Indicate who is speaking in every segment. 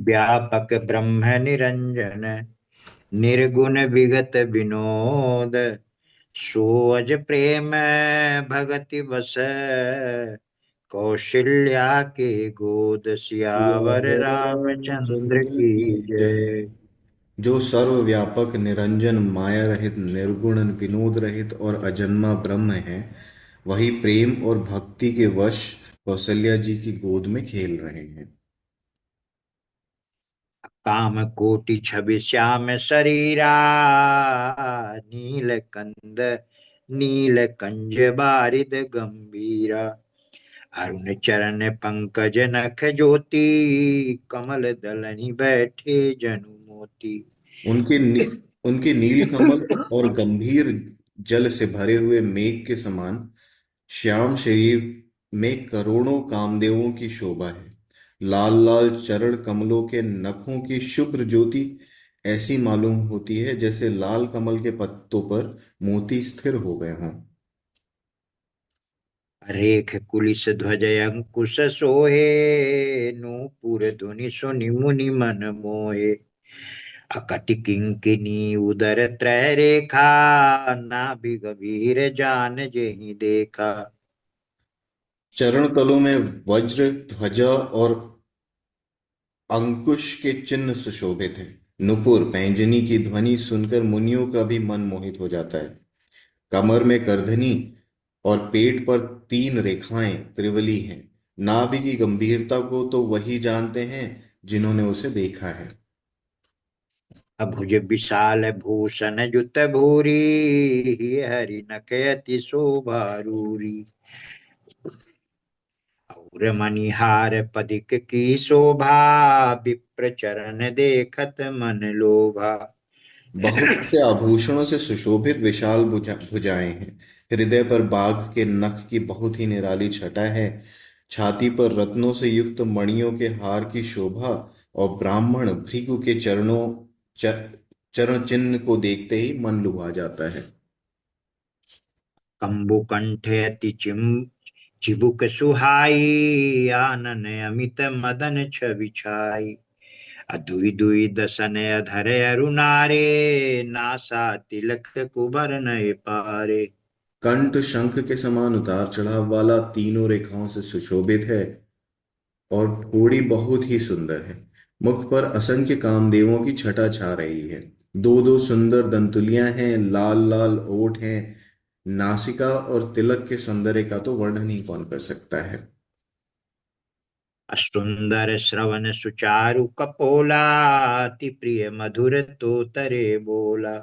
Speaker 1: व्यापक ब्रह्म निरंजन, निर्गुण विगत विनोद, सोअज प्रेम भगति बस, कौशल्या के गोद सियावर
Speaker 2: सियावर
Speaker 1: रामचंद्र
Speaker 2: रामचंद्र
Speaker 1: की
Speaker 2: की
Speaker 1: जय।
Speaker 2: जय। जो सर्वव्यापक निरंजन माया रहित निर्गुण विनोद रहित और अजन्मा ब्रह्म है, वही प्रेम और भक्ति के वश कौशल्या जी की गोद में खेल रहे हैं।
Speaker 1: काम कोटि छवि श्याम शरीरा, नील कंद नील कंज बारिद गंभीरा, अरुण चरण पंकज नख ज्योति, कमल दलनि बैठे जनु मोती।
Speaker 2: उनके नि, उनके नील कमल और गंभीर जल से भरे हुए मेघ के समान श्याम शरीर में करोड़ों कामदेवों की शोभा है। लाल लाल चरण कमलों के नखों की शुभ्र ज्योति ऐसी मालूम होती है जैसे लाल कमल के पत्तों पर मोती स्थिर हो गए हों।
Speaker 1: रेख कुलिस ध्वज अंकुश सोहे, नूपुर धुनि सुनि मुनि मन मोहे। अकटि किंकिनी उदर त्रय रेखा, नाभि गभीर जान जेहि देखा।
Speaker 2: चरण तलों में वज्र ध्वजा और अंकुश के चिन्ह सुशोभित हैं। नुपुर पैंजनी की ध्वनि सुनकर मुनियों का भी मन मोहित हो जाता है। कमर में करधनी और पेट पर तीन रेखाएं त्रिवली हैं। नाभि की गंभीरता को तो वही जानते हैं जिन्होंने उसे देखा है।
Speaker 1: अभुज विशाल भूषण जुत भूरी, हरि नकयति शोभारूरी। और मणिहार पदिक की शोभा, विप्र चरण देखत मन लोभा।
Speaker 2: बहुत से आभूषणों से सुशोभित विशाल भुजाएं हैं। हृदय पर बाघ के नख की बहुत ही निराली छटा है। छाती पर रत्नों से युक्त मणियों के हार की शोभा और ब्राह्मण भृगु के चरण चिन्ह को देखते ही मन लुभा जाता है।
Speaker 1: कंबु कंठे अति चिबुक सुहाई, आनन अमित मदन छवि छाई। अदुई दुई दसन अधर अरुणारे, नासा तिलक कुबर नय पारे।
Speaker 2: कंठ शंख के समान उतार चढ़ाव वाला तीनों रेखाओं से सुशोभित है और ठोड़ी बहुत ही सुंदर है। मुख पर असंख्य कामदेवों की छटा छा रही है। दो दो सुंदर दंतुलियां हैं, लाल लाल ओठ हैं। नासिका और तिलक के सौंदर्य का तो वर्णन ही कौन कर सकता है।
Speaker 1: सुंदर श्रवण सुचारु कपोला, अति प्रिय मधुर तो तरे बोला।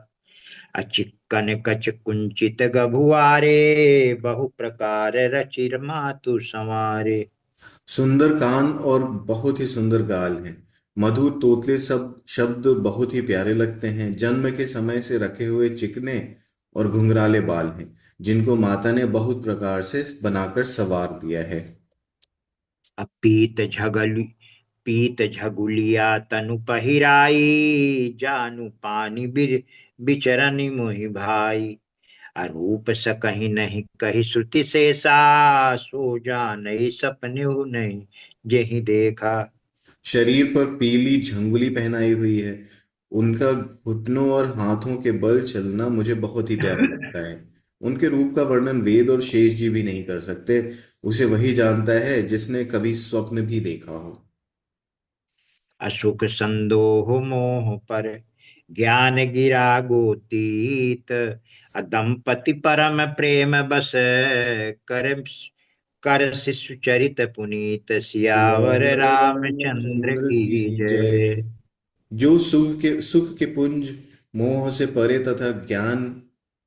Speaker 1: अचिक्कन कच कुंचित गभुआरे, बहु प्रकार रचिर मातु संवारे।
Speaker 2: सुंदर कान और बहुत ही सुंदर गाल हैं। मधुर तोतले सब शब्द बहुत ही प्यारे लगते हैं। जन्म के समय से रखे हुए चिकने और घुंघराले बाल हैं, जिनको माता ने बहुत प्रकार से बनाकर संवार दिया है।
Speaker 1: पीत झगलु पीत झगुलिया तनु पहिराई, जानु पानी बिचरनि मोहि भाई। अरूप स कहीं नहीं कही श्रुति शेषा, सो जानई सपने नहीं जेहि देखा।
Speaker 2: शरीर पर पीली झंगुली पहनाई हुई है। उनका घुटनों और हाथों के बल चलना मुझे बहुत ही प्यारा लगता है। उनके रूप का वर्णन वेद और शेष जी भी नहीं कर सकते। उसे वही जानता है जिसने कभी स्वप्न भी देखा हो।
Speaker 1: अशुक संदोह मोह पर, ज्ञान गिरा गोतीत। दंपति परम प्रेम बस, कर कर शिशु चरित पुनीत, सियावर
Speaker 2: सियावर
Speaker 1: रामचंद्र
Speaker 2: रामचंद्र
Speaker 1: की
Speaker 2: की
Speaker 1: जय।
Speaker 2: जय। जो सुख के पुंज मोह से परे तथा ज्ञान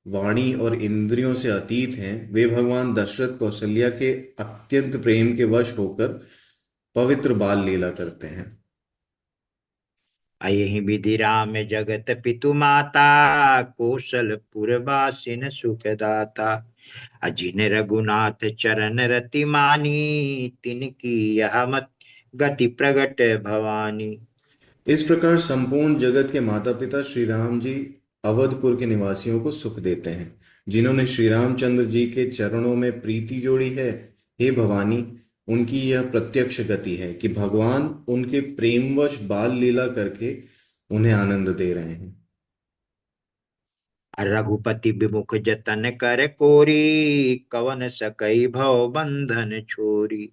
Speaker 2: वाणी और इंद्रियों से अतीत हैं, वे भगवान दशरथ कौशल्या के अत्यंत प्रेम के वश होकर पवित्र बाल लीला करते हैं।
Speaker 1: अयहि विधि राम जगत पितु माता, कौशलपुर बासिन सुखदाता। अजिन रघुनाथ चरण रति मानी, तिनकी यह मत गति प्रगट भवानी।
Speaker 2: इस प्रकार संपूर्ण जगत के माता पिता श्री राम जी अवधपुर के निवासियों को सुख देते हैं। जिन्होंने श्री रामचंद्र जी के चरणों में प्रीति जोड़ी है, हे भवानी, उनकी यह प्रत्यक्ष गति है कि भगवान उनके प्रेमवश बाल लीला करके उन्हें आनंद दे रहे हैं।
Speaker 1: रघुपति विमुख जतन कर कोरी, कवन सकई भव बंधन छोरी।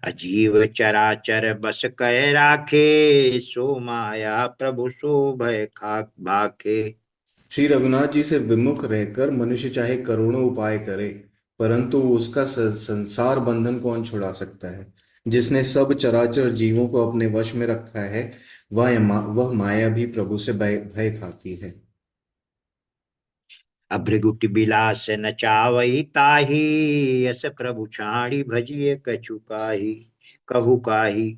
Speaker 1: अजीव चराचर बस कह राखे, सो माया प्रभु सो भय खाक भाखे।
Speaker 2: श्री रघुनाथ जी से विमुख रहकर मनुष्य चाहे करोड़ों उपाय करे, परंतु उसका संसार बंधन कौन छुड़ा सकता है। जिसने सब चराचर जीवों को अपने वश में रखा है, वह माया भी प्रभु से भय भय खाती है।
Speaker 1: अभ्रगुट बिलास नचावई ताही, यस प्रभु छाड़ी भजिए कछु काही। कहु काही,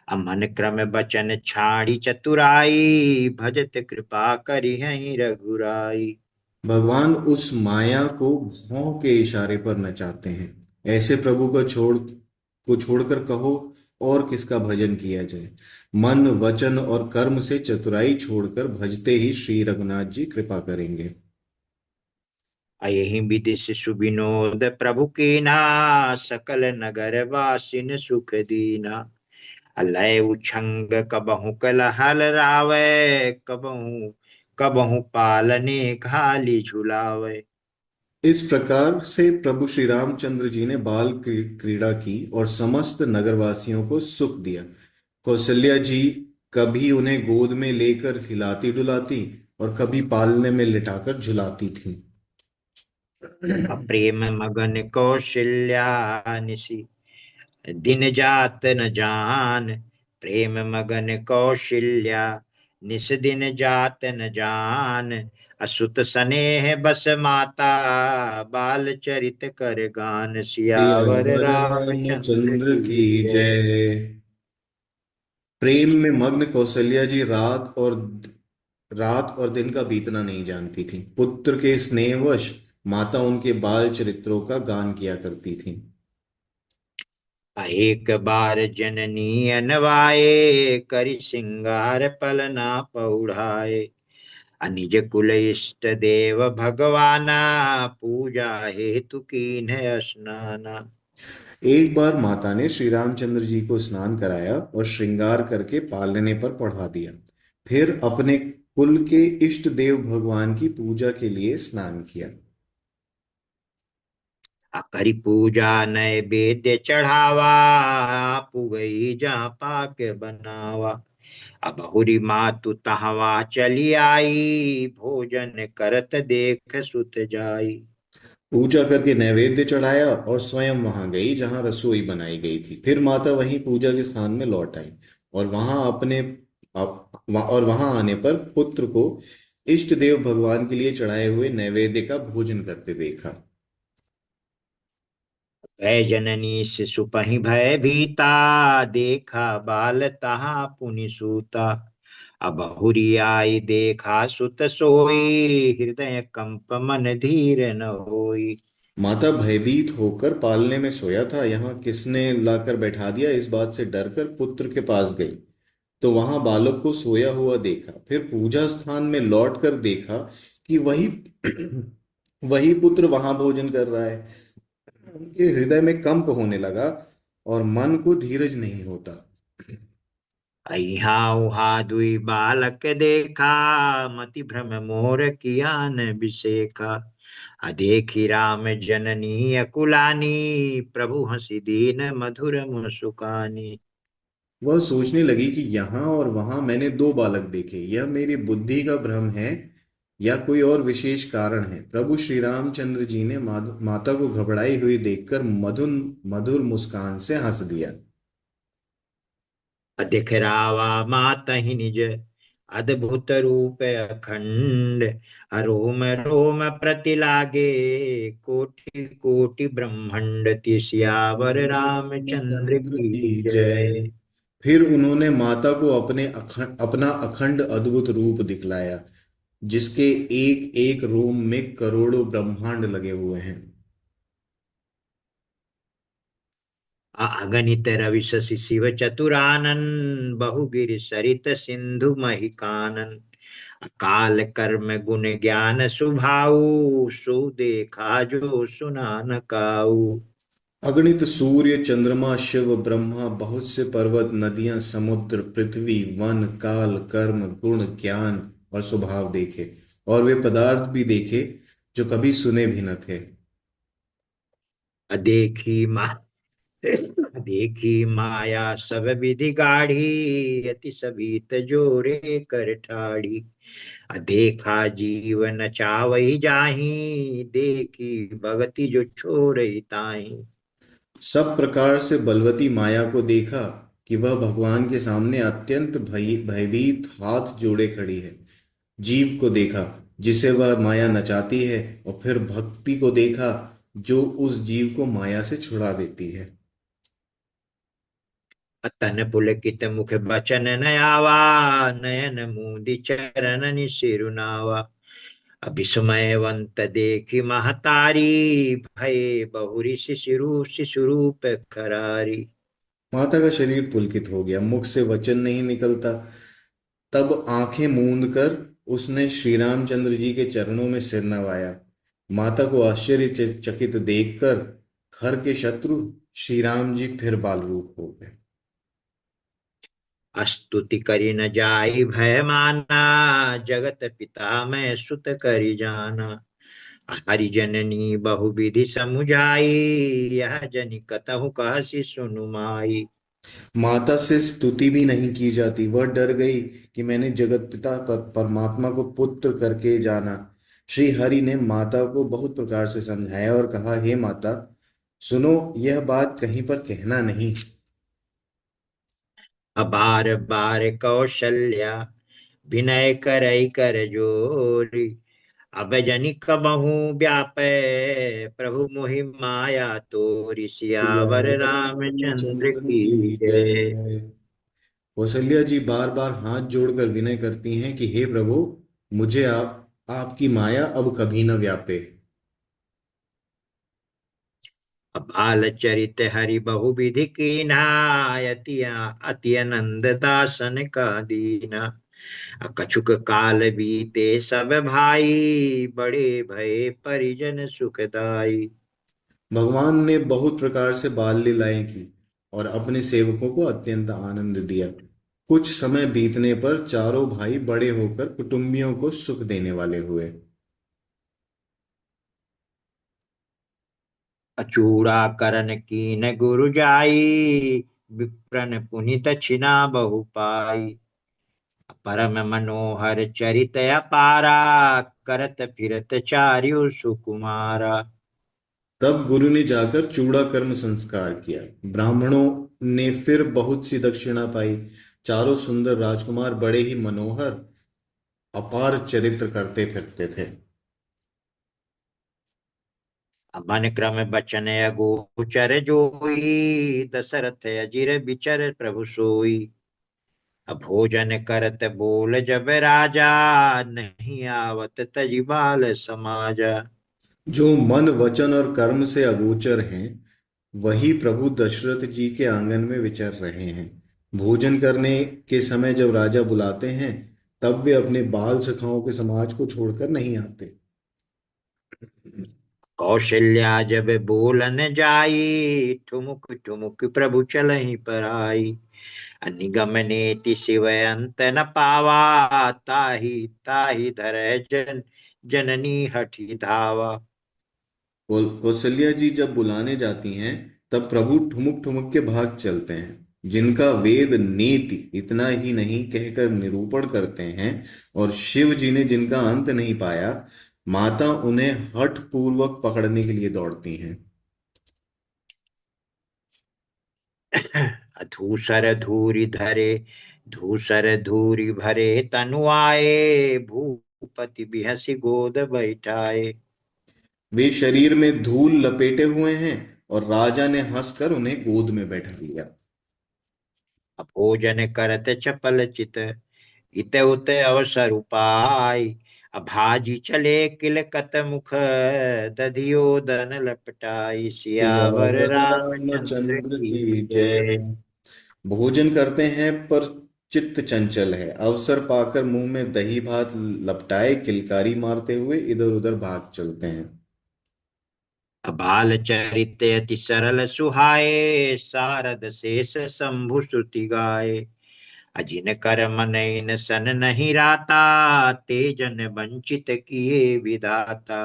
Speaker 1: अमन क्रम बचन छाड़ी चतुराई, भजत कृपा करि रघुराई।
Speaker 2: भगवान उस माया को भौं के इशारे पर नचाते हैं। ऐसे प्रभु को छोड़कर कहो और किसका भजन किया जाए। मन वचन और कर्म से चतुराई छोड़कर भजते ही श्री रघुनाथ जी कृपा करेंगे।
Speaker 1: अयहि विदिश सुविनोद प्रभु कीना, सकल नगर वासिन सुख दीना। अलय उछंग कबहु कलहल रावै, कबहु कबहु पालने घाली झुलावे।
Speaker 2: इस प्रकार से प्रभु श्री रामचंद्र जी ने बाल क्रीड़ा की और समस्त नगरवासियों को सुख दिया। कौशल्या जी कभी उन्हें गोद में लेकर हिलाती डुलाती और कभी पालने में लिटाकर झुलाती थीं।
Speaker 1: अप्रेम मगन कौशल्या निसी, दिन जात न जान। प्रेम मगन कौशल्या, निस दिन जात न जान। असुत सनेह बस माता, बाल चरित कर गान। सियावर
Speaker 2: सियावर
Speaker 1: रामचंद्र
Speaker 2: रामचंद्र
Speaker 1: की
Speaker 2: की
Speaker 1: जय।
Speaker 2: जय। प्रेम में मग्न कौशल्या जी रात और दिन का बीतना नहीं जानती थी। पुत्र के स्नेहवश माता उनके बाल चरित्रों का गान किया करती थी।
Speaker 1: एक बार जननी अनवाए, करि सिंगार पलना पौढ़ाए। अनिज कुल इष्ट देव भगवाना, पूजा हेतु कीन्ह स्नाना।
Speaker 2: एक बार माता ने श्री रामचंद्र जी को स्नान कराया और श्रृंगार करके पालने पर पढ़ा दिया। फिर अपने कुल के इष्ट देव भगवान की पूजा के लिए स्नान किया।
Speaker 1: करी पूजा नैवेद्य चढ़ावा, पुगई जहाँ पाक बनावा। अब हुरी मातु तहवा चली आई, भोजन करत देख सुत जाई।
Speaker 2: पूजा करके नैवेद्य चढ़ाया और स्वयं वहां गई जहां रसोई बनाई गई थी। फिर माता वहीं पूजा के स्थान में लौट आई और वहां आने पर पुत्र को इष्ट देव भगवान के लिए चढ़ाए हुए नैवेद्य का भोजन करते देखा।
Speaker 1: भय जननी शिशु पहि भय भीता, देखा बाल तहाँ पुनि सूता। अब हुरी आई देखा सुत सोई, हृदय कंप मन धीर न होई।
Speaker 2: माता भयभीत होकर पालने में सोया था, यहाँ किसने लाकर बैठा दिया, इस बात से डरकर पुत्र के पास गई तो वहां बालक को सोया हुआ देखा। फिर पूजा स्थान में लौट कर देखा कि वही वही पुत्र वहां भोजन कर रहा है। उनके हृदय में कंप होने लगा और मन को धीरज नहीं होता।
Speaker 1: अहा उहा दुई बालक देखा, मति भ्रम मोर किया न बिसेखा। अदेखी राम जननी अकुलानी, प्रभु हंसी दीन मधुर मुस्कानी।
Speaker 2: वह सोचने लगी कि यहाँ और वहां मैंने दो बालक देखे, यह मेरी बुद्धि का भ्रम है या कोई और विशेष कारण है। प्रभु श्री रामचंद्र जी ने माता को घबराई हुई देखकर मधुर मधुर मुस्कान से हंस दिया।
Speaker 1: अधिक रावा मातहि निज, अद्भुत रूप अखंड। अरोम रोम प्रति लागे, कोटि कोटि ब्रह्मंड। तिसियावर रामचंद्र
Speaker 2: रामचंद्र
Speaker 1: की
Speaker 2: की जय।
Speaker 1: जय।
Speaker 2: फिर उन्होंने माता को अपना अखंड अद्भुत रूप दिखलाया, जिसके एक एक रोम में करोड़ों ब्रह्मांड लगे हुए हैं।
Speaker 1: अगणित रवि शशि शिव चतुरानन, बहुगिर सरित सिंधु महिकानन। अकाल कर्म गुण ज्ञान सुभाऊ, सो देखा जो सुना न काऊ।
Speaker 2: अगणित सूर्य चंद्रमा शिव ब्रह्मा, बहुत से पर्वत नदियां समुद्र पृथ्वी वन काल कर्म गुण ज्ञान और स्वभाव देखे, और वे पदार्थ भी देखे जो कभी सुने भी न थे।
Speaker 1: अदेखी मा देखी माया सब विधि गाढ़ी, अति सभी तजोरे कर ठाड़ी। देखा जीवन चावही जाही, देखी भगति जो छोरही ताही।
Speaker 2: सब प्रकार से बलवती माया को देखा कि वह भगवान के सामने अत्यंत भयभीत हाथ जोड़े खड़ी है। जीव को देखा जिसे वह माया नचाती है, और फिर भक्ति को देखा जो उस जीव को माया से छुड़ा देती है।
Speaker 1: तन पुलकित मुख बचन न आवा, नयन मूंदि चरण सिरुनावा। अभिसमयवंत देखी महतारी, भय बहुरी शिशुरूप खरारी।
Speaker 2: माता का शरीर पुलकित हो गया, मुख से वचन नहीं निकलता। तब आंखें मूंद कर उसने श्री रामचंद्र जी के चरणों में सिर नवाया। माता को आश्चर्यचकित देखकर खर के शत्रु श्री राम जी फिर बाल रूप हो गए।
Speaker 1: स्तुति करी न जाई भय माना, जगत पिता मैं सुत करी जाना। हरि जननी बहुविधि समुझाई, यह जनि कतहु कहसी सुनु माई।
Speaker 2: माता से स्तुति भी नहीं की जाती, वह डर गई कि मैंने जगत पिता परमात्मा को पुत्र करके जाना। श्री हरि ने माता को बहुत प्रकार से समझाया और कहा, हे माता सुनो, यह बात कहीं पर कहना नहीं।
Speaker 1: अबार बार कौशल्या, विनय करई कर जोरी। अब जनि कबहु व्यापै, प्रभु मोहि माया तोरि। सियावर
Speaker 2: सियावर
Speaker 1: रामचंद्र
Speaker 2: रामचंद्र
Speaker 1: की
Speaker 2: की
Speaker 1: जय।
Speaker 2: जय। कौशल्या जी बार बार हाथ जोड़कर विनय करती हैं कि हे प्रभु, मुझे आपकी माया अब कभी न व्यापे।
Speaker 1: बाल चरित हरि बहु विधि कीन्हा, अति आनंद दासन का दीना। कछुक काल बीते सब भाई, बड़े भय परिजन सुखदाई।
Speaker 2: भगवान ने बहुत प्रकार से बाल लीलाएं की और अपने सेवकों को अत्यंत आनंद दिया। कुछ समय बीतने पर चारों भाई बड़े होकर कुटुंबियों को सुख देने वाले हुए।
Speaker 1: अचूड़ा करन कीन गुरु जाई, विप्रन पुनि दक्षिणा बहु पाई। परम मनोहर चरित अपारा, करत फिरत चार्यो सुकुमारा।
Speaker 2: तब गुरु ने जाकर चूड़ा कर्म संस्कार किया। ब्राह्मणों ने फिर बहुत सी दक्षिणा पाई। चारों सुंदर राजकुमार बड़े ही मनोहर अपार चरित्र करते फिरते थे।
Speaker 1: मन क्रम बचन अगोचर जोई, दशरथ अजिर बिचर प्रभु सोई। भोजन करत बोल जब राजा, नहीं आवत तजि बाल समाजा।
Speaker 2: जो मन वचन और कर्म से अगोचर हैं, वही प्रभु दशरथ जी के आंगन में विचर रहे हैं। भोजन करने के समय जब राजा बुलाते हैं, तब वे अपने बाल सखाओं के समाज को छोड़कर नहीं आते।
Speaker 1: कौशल्या जब बोलन जाई, ठुमुक ठुमुक प्रभु चलहि पर आई। निगम नेति शिव अंत न पावा, ताहि ताहि धरै जननी हठी धावा।
Speaker 2: कौशल्या जी जब बुलाने जाती हैं, तब प्रभु ठुमुक ठुमुक के भाग चलते हैं। जिनका वेद नीति इतना ही नहीं कहकर निरूपण करते हैं, और शिव जी ने जिनका अंत नहीं पाया, माता उन्हें हठ पूर्वक पकड़ने के लिए दौड़ती हैं।
Speaker 1: धूसर धूरि धरे, धूसर धूरि भरे तनु आए, भूपति बिहसी गोद बैठाए।
Speaker 2: वे शरीर में धूल लपेटे हुए हैं, और राजा ने हंसकर उन्हें गोद में बैठा लिया।
Speaker 1: भोजन करत चपल चित, इत उत अवसर उपाय। भाजी चले किलकत मुख, दधियोदन लपटाई। सियावर
Speaker 2: सियावर
Speaker 1: रामचंद्र
Speaker 2: रामचंद्र
Speaker 1: की
Speaker 2: की
Speaker 1: जय।
Speaker 2: जय। भोजन करते हैं पर चित्त चंचल है। अवसर पाकर मुंह में दही भात लपटाए किलकारी मारते हुए इधर उधर भाग चलते हैं।
Speaker 1: अबाल चरित अति सरल सुहाए, सारद शेष शंभु श्रुति गाए। अजिन कर मन इन सन नहीं राता, तेजन वंचित किए विधाता।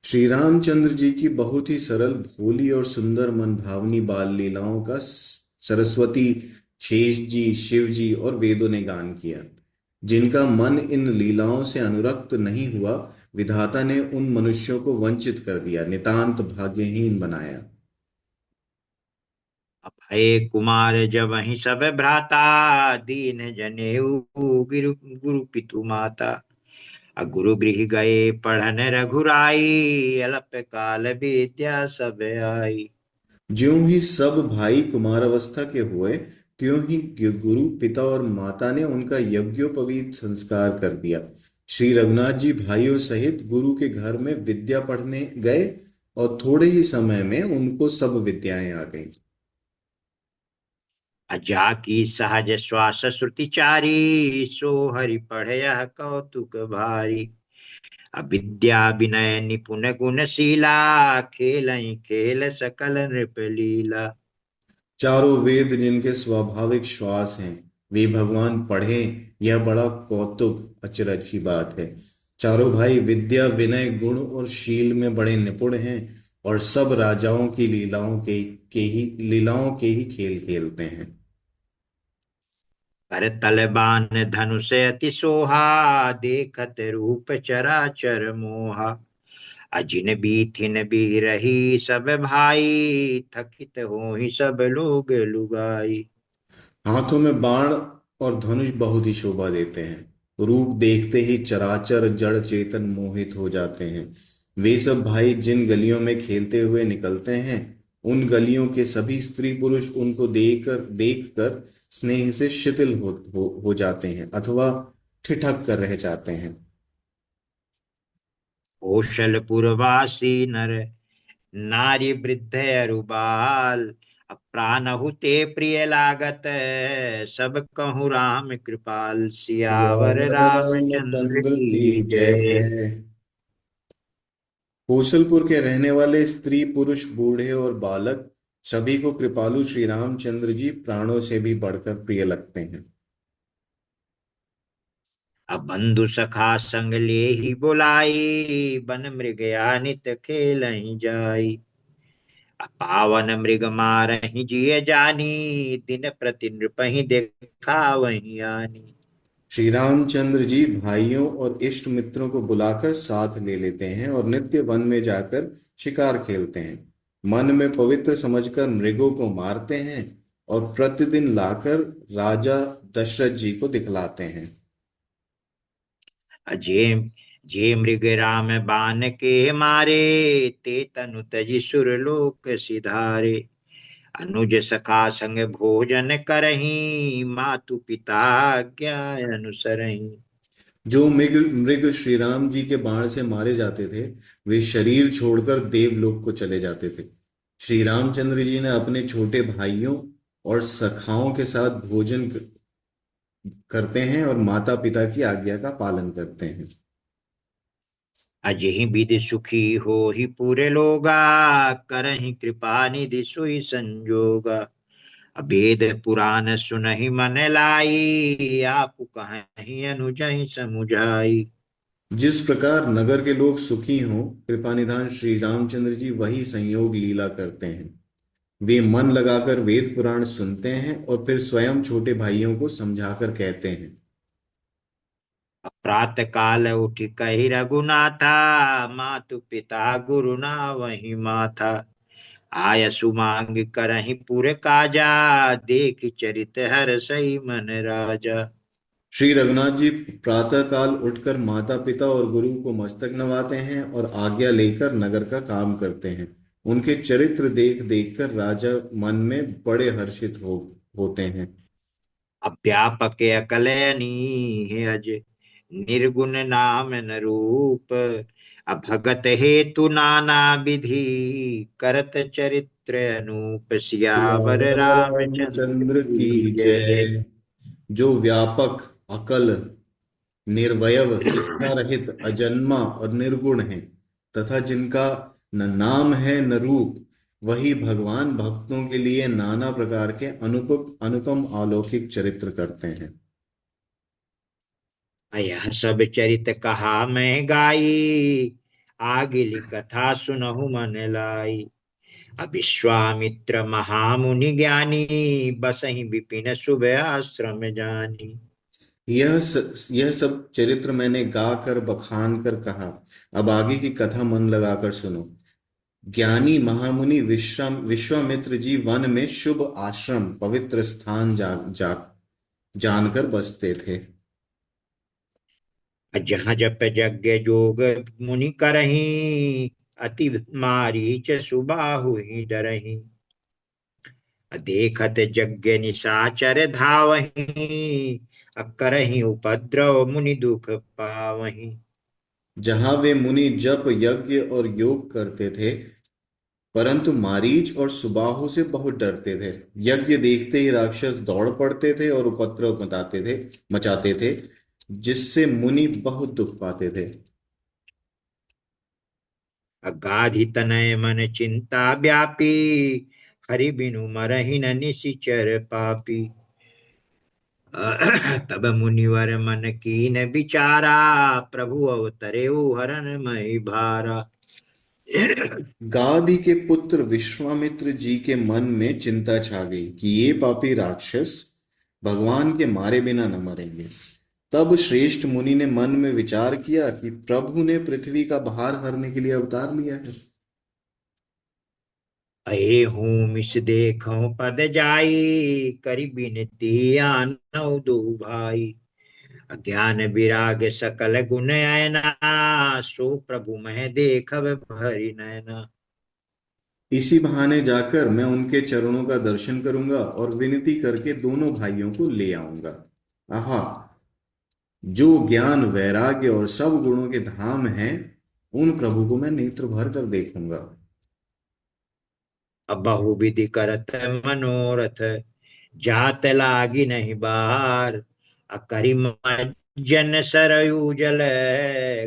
Speaker 2: श्री रामचंद्र जी की बहुत ही सरल, भोली और सुंदर मन भावनी बाल लीलाओं का सरस्वती, शेष जी, शिव जी और वेदों ने गान किया। जिनका मन इन लीलाओं से अनुरक्त नहीं हुआ, विधाता ने उन मनुष्यों को वंचित कर दिया, नितांत भाग्यहीन बनाया।
Speaker 1: अभय कुमार जब ही सब भ्राता, दीन जनेऊ गुरु गुरु पितु माता। गुरु गृह गए पढ़न रघुराई, अल्प काल विद्या सब आई।
Speaker 2: ज्यों ही सब भाई कुमारावस्था के हुए, त्यों ही गुरु पिता और माता ने उनका यज्ञोपवीत संस्कार कर दिया। श्री रघुनाथ जी भाइयों सहित गुरु के घर में विद्या पढ़ने गए और थोड़े ही समय में उनको सब विद्याएं आ गईं।
Speaker 1: अजा की सहज श्वास श्रुति चारी, सो हरि पढ़या कौतुक भारी। अविद्या विनय निपुण गुणशीला, खेलहि खेल सकल नृप लीला।
Speaker 2: चारों वेद जिनके स्वाभाविक श्वास हैं, वे भगवान पढ़ें, यह बड़ा कौतुक अचरज की बात है। चारों भाई विद्या, विनय, गुण और शील में बड़े निपुण हैं और सब राजाओं की लीलाओं के ही खेल खेलते हैं।
Speaker 1: कर तलबान धनुष अति सोहा, देखत रूप चराचर मोहा। अजिन बीथिन भी रही सब भाई, थकित हो ही सब लोग लुगाई।
Speaker 2: हाथों में बाण और धनुष बहुत ही शोभा देते हैं। रूप देखते ही चराचर जड़ चेतन मोहित हो जाते हैं। वे सब भाई जिन गलियों में खेलते हुए निकलते हैं, उन गलियों के सभी स्त्री पुरुष उनको देखकर स्नेह से शिथिल हो जाते हैं अथवा ठिठक कर रह जाते हैं।
Speaker 1: कौशलपुरवासी नर नारी वृद्ध अरुबाल, प्राणहु ते प्रिय लागत, सब कहूँ राम कृपाल। सियावर
Speaker 2: सियावर
Speaker 1: रामचंद्र
Speaker 2: रामचंद्र की
Speaker 1: की जय।
Speaker 2: जय। कौशलपुर के रहने वाले स्त्री पुरुष बूढ़े और बालक सभी को कृपालु श्री रामचंद्र जी प्राणों से भी बढ़कर प्रिय लगते हैं।
Speaker 1: अब बंधु सखा संग ले ही बुलाई, बन मृग नित खेल जाई। पावन मृग मारहि जिय जानी, दिन प्रति नृपहि देखा वही आनी।
Speaker 2: श्री रामचंद्र जी भाइयों और इष्ट मित्रों को बुलाकर साथ ले लेते हैं और नित्य वन में जाकर शिकार खेलते हैं। मन में पवित्र समझकर मृगों को मारते हैं और प्रतिदिन लाकर राजा दशरथ जी को दिखलाते हैं।
Speaker 1: अजय जे मृग राम बान के मारे, ते तनु तजि सुरलोक सिधारे। अनुज सखा संग भोजन करही, मातु पिता आज्ञा अनुसरही।
Speaker 2: जो मृग मृग श्री राम जी के बाण से मारे जाते थे, वे शरीर छोड़कर देवलोक को चले जाते थे। श्री रामचंद्र जी ने अपने छोटे भाइयों और सखाओं के साथ भोजन करते हैं और माता पिता की आज्ञा का पालन करते हैं।
Speaker 1: अजहि विधि सुखी हो ही पूरे लोगा, करहि कृपा निधि सोई संजोगा। वेद पुराण सुनहि मन लाई, आप कहीं अनुजहि समुझाई।
Speaker 2: जिस प्रकार नगर के लोग सुखी हों, कृपा निधान श्री रामचंद्र जी वही संयोग लीला करते हैं। वे मन लगाकर वेद पुराण सुनते हैं और फिर स्वयं छोटे भाइयों को समझाकर कहते हैं।
Speaker 1: प्रातः काल उठ कही रघुनाथा, मातु पिता गुरु ना वही माथा। आय सुमांग करहि पुर काजा, देख चरित हर सही मन राजा।
Speaker 2: श्री रघुनाथ जी प्रातः काल उठकर माता पिता और गुरु को मस्तक नवाते हैं और आज्ञा लेकर नगर का काम करते हैं। उनके चरित्र देख देख कर राजा मन में बड़े हर्षित होते हैं।
Speaker 1: अव्यापक अकलयनी है अज, निर्गुण नाम न रूप। अभगत हेतु नाना विधि, करत चरित्र अनूप। सियावर
Speaker 2: सियावर
Speaker 1: रामचंद्र
Speaker 2: रामचंद्र की
Speaker 1: की जय।
Speaker 2: जय। जो व्यापक, अकल, निर्वयव, इच्छा रहित, अजन्मा और निर्गुण है, तथा जिनका न नाम है न रूप, वही भगवान भक्तों के लिए नाना प्रकार के अनुपम अनुपम अलौकिक चरित्र करते हैं।
Speaker 1: यह सब चरित कहा मैं गाई, आगिली कथा सुनहु मन लाई। विश्वामित्र महामुनि ज्ञानी, बसहि विपिन शुभ आश्रम जानी।
Speaker 2: यह सब चरित्र मैंने गा कर बखान कर कहा। अब आगे की कथा मन लगाकर सुनो। ज्ञानी महामुनि विश्वामित्र जी वन में शुभ आश्रम पवित्र स्थान जानकर बसते थे।
Speaker 1: जहाँ जप यज्ञ जोग मुनि करही, अति मारीच सुबाहु ही डरही। देखत यज्ञ निशाचर धावही, करही उपद्रव मुनि दुख पावही।
Speaker 2: जहां वे मुनि जप यज्ञ और योग करते थे, परंतु मारीच और सुबाहु से बहुत डरते थे। यज्ञ देखते ही राक्षस दौड़ पड़ते थे और उपद्रव मचाते थे, जिससे मुनि बहुत दुख पाते थे।
Speaker 1: अगाधि तनय मन चिंता व्यापी, हरि बिनु मरहि न निशिचर पापी। तब मुनिवर मन कीन विचारा, प्रभु अवतरे हरन मई भारा।
Speaker 2: गादी के पुत्र विश्वामित्र जी के मन में चिंता छा गई कि ये पापी राक्षस भगवान के मारे बिना न मरेंगे। तब श्रेष्ठ मुनि ने मन में विचार किया कि प्रभु ने पृथ्वी का भार हरने के लिए अवतार लिया है।
Speaker 1: अये हूँ मिस देखो पद जाई, करी बिनती आनौ दो भाई। अज्ञान विराग सकल गुण ऐना, सो प्रभु मह देखब भरि नैना।
Speaker 2: इसी बहाने जाकर मैं उनके चरणों का दर्शन करूंगा और विनती करके दोनों भाइयों को ले आऊंगा। आहा, जो ज्ञान वैराग्य और सब गुणों के धाम हैं, उन प्रभु को मैं नेत्र भर कर देखूंगा।
Speaker 1: अब बहुविधि करत मनोरथ, जात लागी नहीं बार। अकरी जन सरयू जल,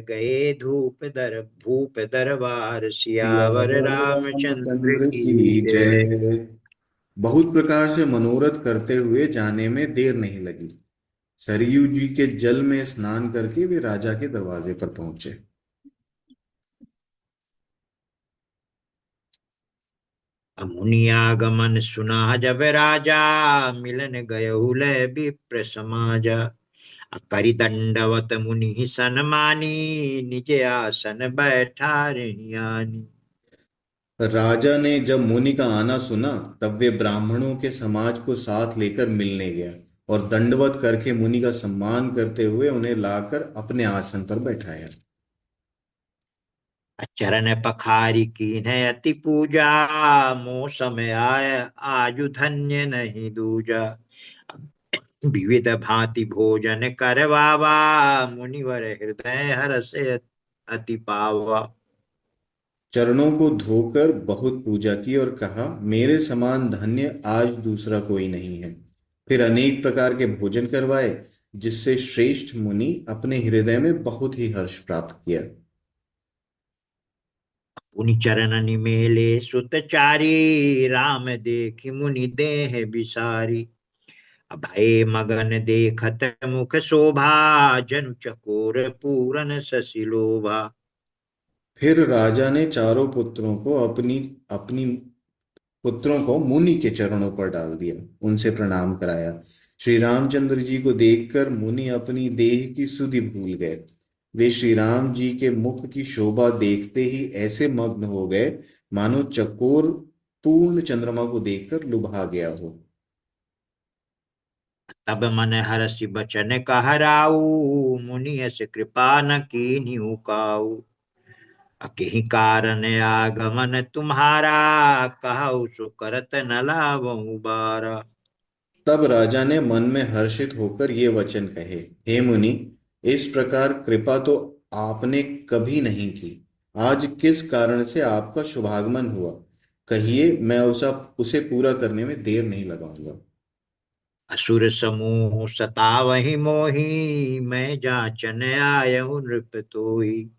Speaker 1: गए भूप दरबार। सियावर
Speaker 2: सियावर
Speaker 1: रामचंद्र
Speaker 2: रामचंद्र
Speaker 1: की
Speaker 2: की
Speaker 1: जय।
Speaker 2: जय। बहुत प्रकार से मनोरथ करते हुए जाने में देर नहीं लगी। सरयू जी के जल में स्नान करके वे राजा के दरवाजे पर पहुंचे।
Speaker 1: मुनियागमन सुना जब राजा, मिलन गयहु लय विप्र समाजा। करि दंडवत मुनि सन्मानी, निज आसन बैठा रहियानी।
Speaker 2: राजा ने जब मुनि का आना सुना, तब वे ब्राह्मणों के समाज को साथ लेकर मिलने गया और दंडवत करके मुनि का सम्मान करते हुए उन्हें लाकर अपने आसन पर बैठाया।
Speaker 1: चरण पखारी कीन्ह अति पूजा, मो समय आय आजु धन्य नहीं दूजा। विविध भांति भोजन करवावा, मुनिवर हृदय हर्ष अति पावा।
Speaker 2: चरणों को धोकर बहुत पूजा की और कहा, मेरे समान धन्य आज दूसरा कोई नहीं है। फिर अनेक प्रकार के भोजन करवाए, जिससे श्रेष्ठ मुनि अपने हृदय में बहुत ही हर्ष प्राप्त किया।
Speaker 1: पुनि चरण निमेले सुतचारी, राम देखि मुनि देह विसारी। भय मगन देखत मुख शोभा, जनु चकोर पूरन ससिलोभा।
Speaker 2: फिर राजा ने चारों पुत्रों को अपनी अपनी पुत्रों को मुनि के चरणों पर डाल दिया, उनसे प्रणाम कराया। श्री रामचंद्र जी को देखकर मुनि अपनी देह की सुधि भूल गए। वे श्री राम जी के मुख की शोभा देखते ही ऐसे मग्न हो गए, मानो चकोर पूर्ण चंद्रमा को देखकर लुभा गया हो।
Speaker 1: तब मन हरषि बचन कहराऊ, मुनि यस कृपा न कीन्हु काऊ। अकेहि कारण आगमन तुम्हारा, कहु सो करत न लावहु बारा।
Speaker 2: तब राजा ने मन में हर्षित होकर ये वचन कहे, हे मुनि, इस प्रकार कृपा तो आपने कभी नहीं की। आज किस कारण से आपका शुभागमन हुआ, कहिए, मैं उसे पूरा करने में देर नहीं लगाऊंगा।
Speaker 1: असुर समूह सतावहि मोहि, मैं जाचन आयहु नृप तोहि।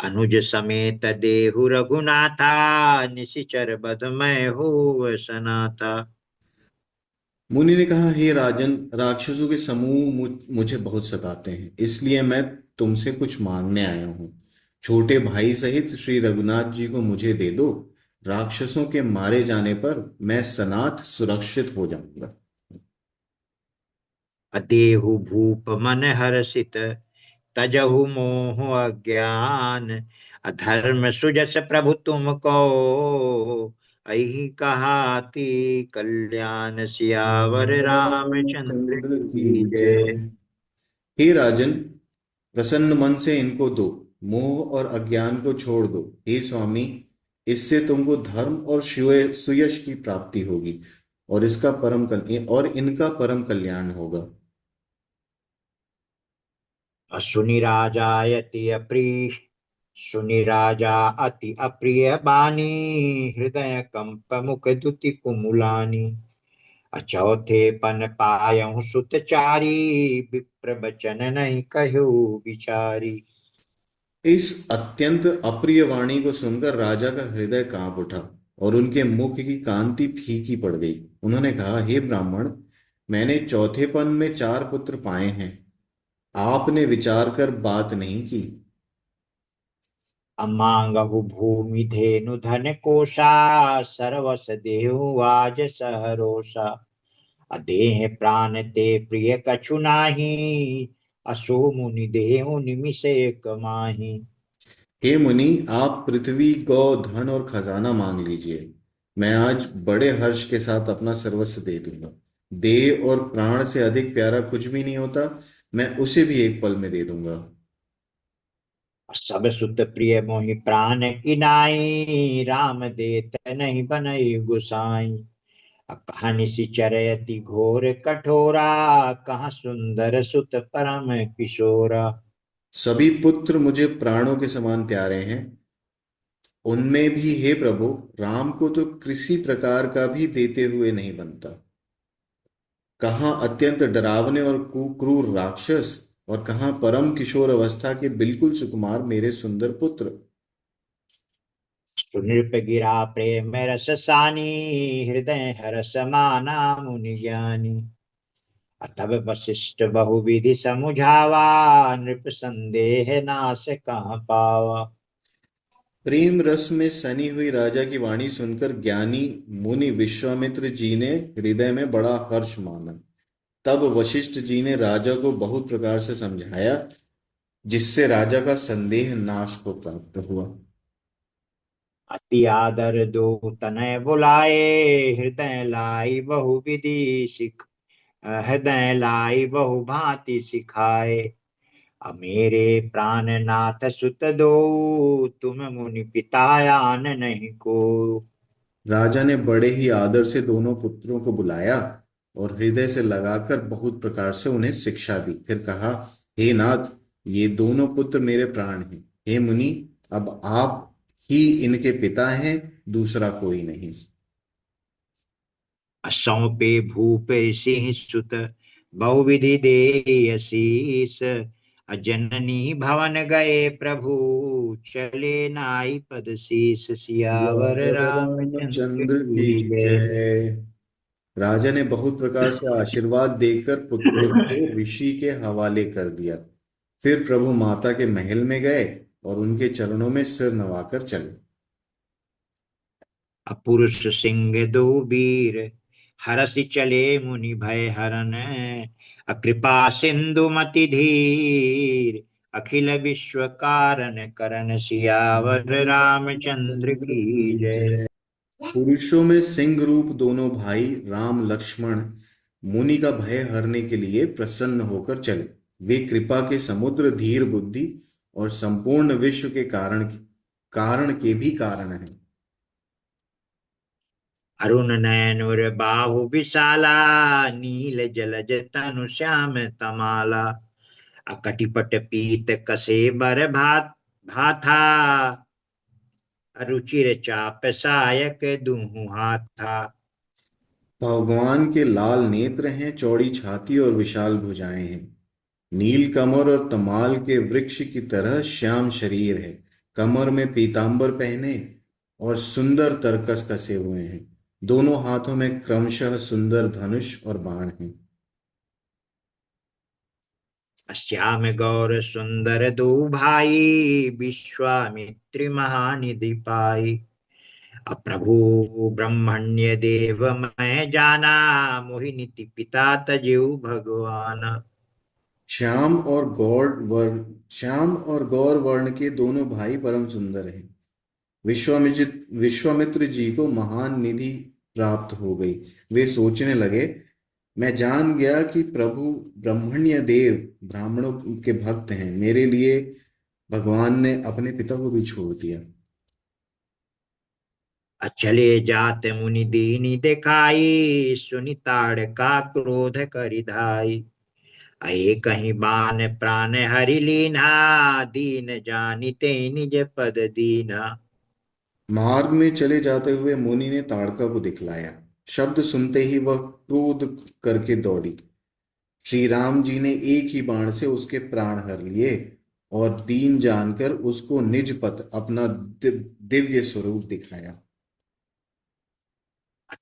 Speaker 1: अनुज समेत देहु रघुनाथा, निशिचर बध मैं हो सनाथा।
Speaker 2: मुनि ने कहा, हे राजन, राक्षसों के समूह मुझे बहुत सताते हैं, इसलिए मैं तुमसे कुछ मांगने आया हूँ। छोटे भाई सहित श्री रघुनाथ जी को मुझे दे दो। राक्षसों के मारे जाने पर मैं सनाथ सुरक्षित हो जाऊंगा।
Speaker 1: अदेहु भूप मन हर्षित, तजहु मोह अज्ञान। अधर्म सुजस प्रभु तुमको, अहि कहाती कल्याण। सियावर रामचंद्र
Speaker 2: रामचंद्र की
Speaker 1: की जय।
Speaker 2: जय। हे राजन, प्रसन्न मन से इनको दो, मोह और अज्ञान को छोड़ दो। हे स्वामी, इससे तुमको धर्म और सुयश की प्राप्ति होगी, और इनका परम कल्याण होगा।
Speaker 1: सुनि राजा यति अप्रिय, सुनि राजा अति अप्रिय बानी। हृदय कंप मुख दुति कुमुलानी। अचौथे पन पायहु सुतचारी, विप्र बचन नहीं कहु बिचारी।
Speaker 2: इस अत्यंत अप्रिय वाणी को सुनकर राजा का हृदय कांप उठा, और उनके मुख की कांति फीकी पड़ गई। उन्होंने कहा, हे ब्राह्मण, मैंने चौथेपन में 4 पुत्र पाए हैं। आपने विचार कर बात नहीं की।
Speaker 1: अमांगहु भूमि धेनु धन कोशा, सर्वस देहु आज सहरोषा। अदेह प्राण ते प्रिय कछु नाही, असो मुनि देहु निमिष एक माही।
Speaker 2: हे मुनि, आप पृथ्वी, गौ, धन और खजाना मांग लीजिए। मैं आज बड़े हर्ष के साथ अपना सर्वस्व दे दूंगा। देह और प्राण से अधिक प्यारा कुछ भी नहीं होता। मैं उसे भी एक पल में दे दूंगा।
Speaker 1: सब सुत प्रिय मोहि प्राण की नाई, राम देत नहीं बनई गुसाई। कहा निशिचर अति घोर कठोरा, कहाँ सुंदर सुत परम किशोरा।
Speaker 2: सभी पुत्र मुझे प्राणों के समान प्यारे हैं। उनमें भी, हे प्रभु, राम को तो किसी प्रकार का भी देते हुए नहीं बनता। कहाँ अत्यंत डरावने और क्रूर राक्षस, और कहाँ परम किशोर अवस्था के बिल्कुल सुकुमार मेरे सुंदर पुत्र।
Speaker 1: सुनृप गिरा प्रेम रस सानी, हृदय हरस माना मुनि ज्ञानी। तब वशिष्ठ बहुविधि समुझावा, नृप संदेह नाश कहाँ पावा।
Speaker 2: प्रेम रस में सनी हुई राजा की वाणी सुनकर ज्ञानी मुनि विश्वामित्र जी ने हृदय में बड़ा हर्ष माना। तब वशिष्ठ जी ने राजा को बहुत प्रकार से समझाया, जिससे राजा का संदेह नाश को प्राप्त हुआ।
Speaker 1: अति आदर दो तनय बुलाए, हृदय लाई बहुविधि सिख हृदय लाई बहु भांति सिखाए। मेरे प्राणनाथ सुत दो, तुम मुनि पिता आन नहीं को।
Speaker 2: राजा ने बड़े ही आदर से दोनों पुत्रों को बुलाया, और हृदय से लगाकर बहुत प्रकार से उन्हें शिक्षा दी। फिर कहा, हे नाथ, ये दोनों पुत्र मेरे प्राण हैं। हे मुनि, अब आप ही इनके पिता हैं, दूसरा कोई नहीं।
Speaker 1: सौंपे भूप सिंह सुत, बहुविधि दे असीस। जननी भवन गए प्रभु, चले नाई पद शीस। सियावर
Speaker 2: सियावर
Speaker 1: रामचंद्र
Speaker 2: रामचंद्र की
Speaker 1: की जय।
Speaker 2: जय। राजा ने बहुत प्रकार से आशीर्वाद देकर पुत्रों को ऋषि के हवाले कर दिया। फिर प्रभु माता के महल में गए, और उनके चरणों में सिर नवाकर चले।
Speaker 1: अपुरुष सिंह दो वीर, हरसि चले मुनि भय हरन। अकृपा सिंधु मति धीर, अखिल विश्व कारण करन। सियावर रामचंद्र
Speaker 2: रामचंद्र
Speaker 1: की
Speaker 2: की
Speaker 1: जय।
Speaker 2: जय। पुरुषों में सिंह रूप दोनों भाई राम लक्ष्मण मुनि का भय हरने के लिए प्रसन्न होकर चले। वे कृपा के समुद्र, धीर बुद्धि और संपूर्ण विश्व के कारण के भी कारण हैं।
Speaker 1: अरुण नयन उर बाहु विशाला, नील जलज तनु श्याम तमाला। अकटिपट पीत कसे बर भाथा, रुचिर चाप सायक दुहु हाथा।
Speaker 2: भगवान के लाल नेत्र हैं, चौड़ी छाती और विशाल भुजाएं हैं। नील कमल और तमाल के वृक्ष की तरह श्याम शरीर है। कमर में पीतांबर पहने और सुंदर तरकस कसे हुए हैं। दोनों हाथों में क्रमशः सुंदर धनुष और बाण हैं।
Speaker 1: श्याम गौर सुंदर दो भाई, विश्वामित्री महानिधि पाई। अप्रभु ब्रह्मण्य देव मैं जाना, मोहिनीति पिता तजेऊ भगवान।
Speaker 2: श्याम और गौर वर्ण के दोनों भाई परम सुंदर हैं। विश्वामित्र जी को महान निधि प्राप्त हो गई। वे सोचने लगे, मैं जान गया कि प्रभु ब्रह्मण्य देव ब्राह्मणों के भक्त हैं। मेरे लिए भगवान ने अपने पिता को भी छोड़ दिया।
Speaker 1: अचले जात मुनि दीनी दिखाई, सुनि ताड़का क्रोध करिधाई। अये कहीं बान प्राण हरि लीन्हा, दीन जानिते निज पद दीना।
Speaker 2: मार्ग में चले जाते हुए मुनि ने ताड़का को दिखलाया। शब्द सुनते ही वह क्रोध करके दौड़ी। श्री राम जी ने एक ही बाण से उसके प्राण हर लिए और दीन जानकर उसको निज पद अपना दिव्य स्वरूप दिखाया।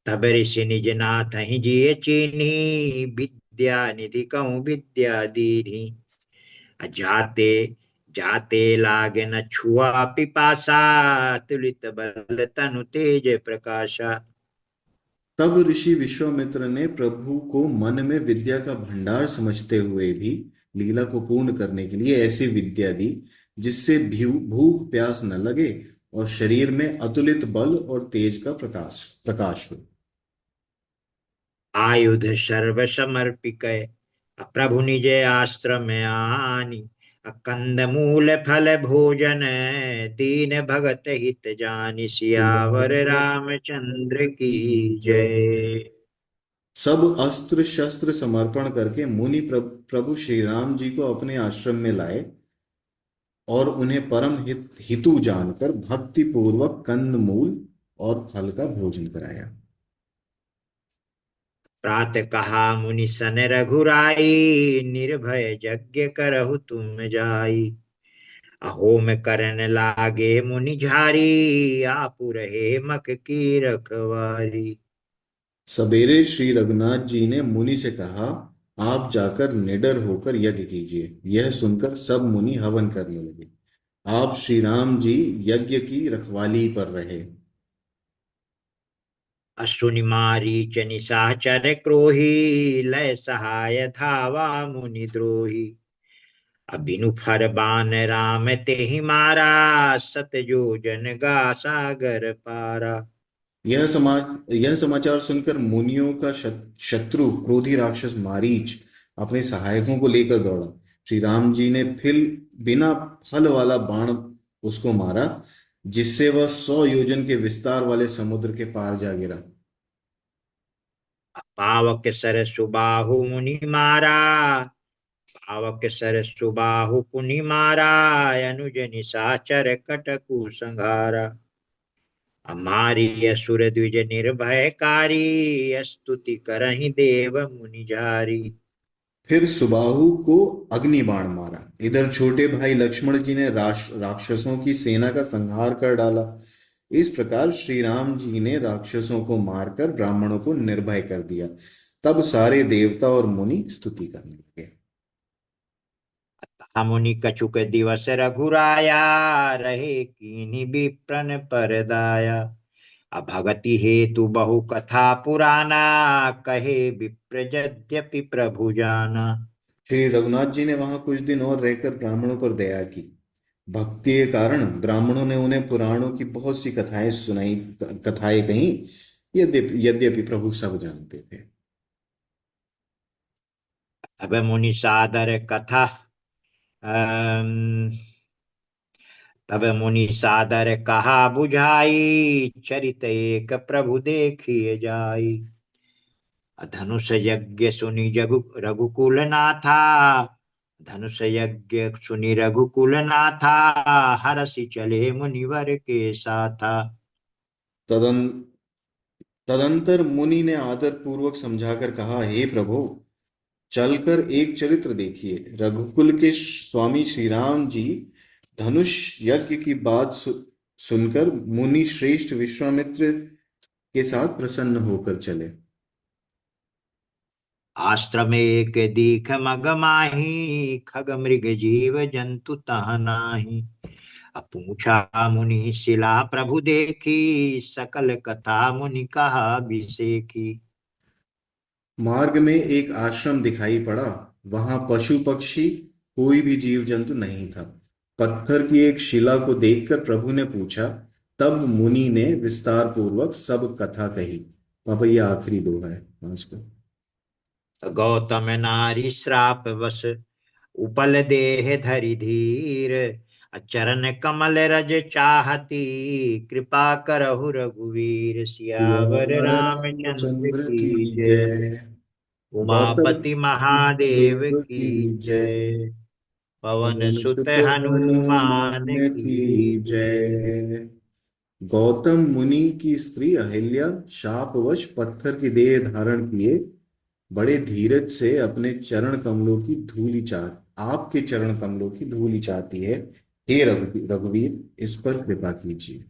Speaker 1: तब ऋषि निज नाथ ही जिय चीन्ही, विद्या निधि कहूँ विद्या दीन्ही। जाते जाते लागे न छुआ पिपासा, तुलित बल तनु तेज प्रकाशा।
Speaker 2: तब ऋषि विश्वामित्र ने प्रभु को मन में विद्या का भंडार समझते हुए भी लीला को पूर्ण करने के लिए ऐसी विद्या दी जिससे भूख प्यास न लगे और शरीर में अतुलित बल और तेज का प्रकाश प्रकाश हो।
Speaker 1: आयुध सर्व समर्पिक, प्रभु निज आश्रम आनी। कंद मूल फल भोजन, दीन भगत हित जानि। सियावर रामचंद्र की जय।
Speaker 2: सब अस्त्र शस्त्र समर्पण करके मुनि प्रभु श्री राम जी को अपने आश्रम में लाए और उन्हें परम हितु जानकर भक्ति पूर्वक कंद मूल और फल का भोजन कराया।
Speaker 1: प्रात कहा मुनि सन रघुराई, निर्भय यज्ञ करहु तुम जाई। होम करन लागे मुनि झारी, आपु रहे मख की रखवारी।
Speaker 2: सवेरे श्री रघुनाथ जी ने मुनि से कहा, आप जाकर निडर होकर यज्ञ कीजिए। यह सुनकर सब मुनि हवन करने लगे। आप श्री राम जी यज्ञ की रखवाली पर रहे।
Speaker 1: असुनि मारीच निशाचर क्रोही, लय सहाय धावा मुनि द्रोही। अबिनु फर बान राम तेहि मारा, सत जो जन गा सागर पारा।
Speaker 2: यह समाचार सुनकर मुनियों का शत्रु क्रोधी राक्षस मारीच अपने सहायकों को लेकर दौड़ा। श्री राम जी ने फिर बिना फल वाला बाण उसको मारा, जिससे वह 100 योजन के विस्तार वाले समुद्र के पार जा गिरा।
Speaker 1: पावक सर सुबाहु मुनि मारा, पावक सर सुबाहु पुनि मारा। अनुज निशाचर कटकु संघारा। हमारी असुर द्विज निर्भयकारी, स्तुति करहि देव मुनि जारी।
Speaker 2: फिर सुबाहु को अग्नि बाण मारा। इधर छोटे भाई लक्ष्मण जी ने राक्षसों की सेना का संहार कर डाला। इस प्रकार श्री राम जी ने राक्षसों को मारकर ब्राह्मणों को निर्भय कर दिया। तब सारे देवता और मुनि स्तुति करने लगे।
Speaker 1: मुनि कछुक दिवस रघुराया, रहे कीनि विप्रन पर दाया। अभगति हेतु बहु कथा पुराना, कहे विप्र यद्यपि प्रभु जाना।
Speaker 2: श्री रघुनाथ जी ने वहां कुछ दिन और रहकर ब्राह्मणों पर दया की। भक्ति के कारण ब्राह्मणों ने उन्हें पुराणों की बहुत सी कथाएं कहीं। यद्यपि यद्यपि प्रभु सब जानते थे।
Speaker 1: अब मुनि सादर कथा अम, तब मुनि सादर कहा बुझाई, चरित एक प्रभु देखिए जाई। धनुष यज्ञ सुनि जगु रघुकुल नाथा, धनुष यज्ञ सुनि रघुकुल नाथा। हरषि चले मुनिवर के साथा।
Speaker 2: तदन तदंतर मुनि ने आदर पूर्वक समझाकर कहा, हे प्रभु, चलकर एक चरित्र देखिए। रघुकुल के स्वामी श्री राम जी धनुष यज्ञ की बात सुनकर मुनि श्रेष्ठ विश्वामित्र के साथ प्रसन्न होकर चले।
Speaker 1: आश्रम एक दीख मग माही, खग मृग जीव जंतु तह नाही। पूछा मुनि शिला प्रभु देखी, सकल कथा मुनि कहा बिसेकी।
Speaker 2: मार्ग में एक आश्रम दिखाई पड़ा। वहां पशु पक्षी कोई भी जीव जंतु नहीं था। पत्थर की एक शिला को देखकर प्रभु ने पूछा। तब मुनि ने विस्तार पूर्वक सब कथा कही। पापा ये आखिरी दोहा है आज का।
Speaker 1: गौतम नारी श्राप बस, उपल देह धरि धीर। चरण कमल रज चाहती, कृपा करहु रघुवीर। सियावर
Speaker 2: सियावर
Speaker 1: रामचंद्र
Speaker 2: रामचंद्र
Speaker 1: की
Speaker 2: की
Speaker 1: जय।
Speaker 2: जय। गौतम
Speaker 1: उमापति महादेव
Speaker 2: महादेव
Speaker 1: की
Speaker 2: की जय।
Speaker 1: जय। पवन
Speaker 2: पवन
Speaker 1: सुत
Speaker 2: सुत
Speaker 1: हनुमान
Speaker 2: हनुमान की
Speaker 1: की जय।
Speaker 2: जय। गौतम मुनि की स्त्री अहिल्या शापवश पत्थर की देह धारण किए बड़े धीरज से अपने चरण कमलों की धूलि चाह आपके चरण कमलों की धूलि चाहती है। हे रघुवीर, इस पर कृपा कीजिए।